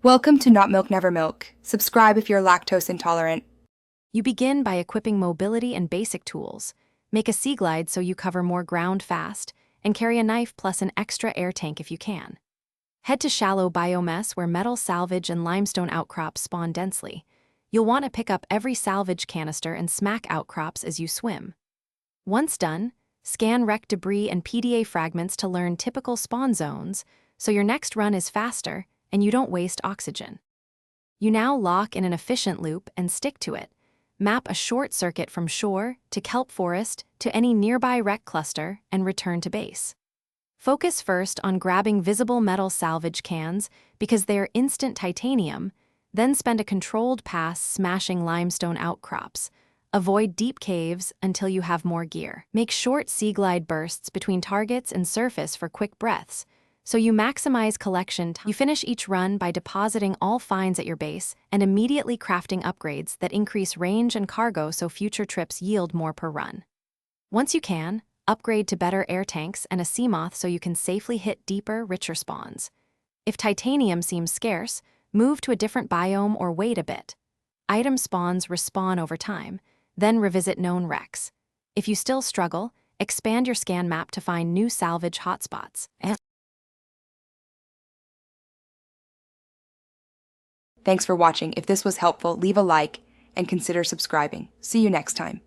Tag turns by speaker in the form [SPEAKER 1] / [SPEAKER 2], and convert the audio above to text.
[SPEAKER 1] Welcome to Not Milk Never Milk. Subscribe if you're lactose intolerant.
[SPEAKER 2] You begin by equipping mobility and basic tools. Make a sea glide so you cover more ground fast, and carry a knife plus an extra air tank if you can. Head to shallow biomass where metal salvage and limestone outcrops spawn densely. You'll want to pick up every salvage canister and smack outcrops as you swim. Once done, scan wrecked debris and PDA fragments to learn typical spawn zones, so your next run is faster and you don't waste oxygen. You now lock in an efficient loop and stick to it. Map a short circuit from shore to kelp forest to any nearby wreck cluster and return to base. Focus first on grabbing visible metal salvage cans because they're instant titanium, then spend a controlled pass smashing limestone outcrops. Avoid deep caves until you have more gear. Make short sea glide bursts between targets and surface for quick breaths, so you maximize collection time. You finish each run by depositing all finds at your base and immediately crafting upgrades that increase range and cargo so future trips yield more per run. Once you can, upgrade to better air tanks and a seamoth so you can safely hit deeper, richer spawns. If titanium seems scarce, move to a different biome or wait a bit. Item spawns respawn over time, then revisit known wrecks. If you still struggle, expand your scan map to find new salvage hotspots.
[SPEAKER 1] Thanks for watching. If this was helpful, leave a like and consider subscribing. See you next time.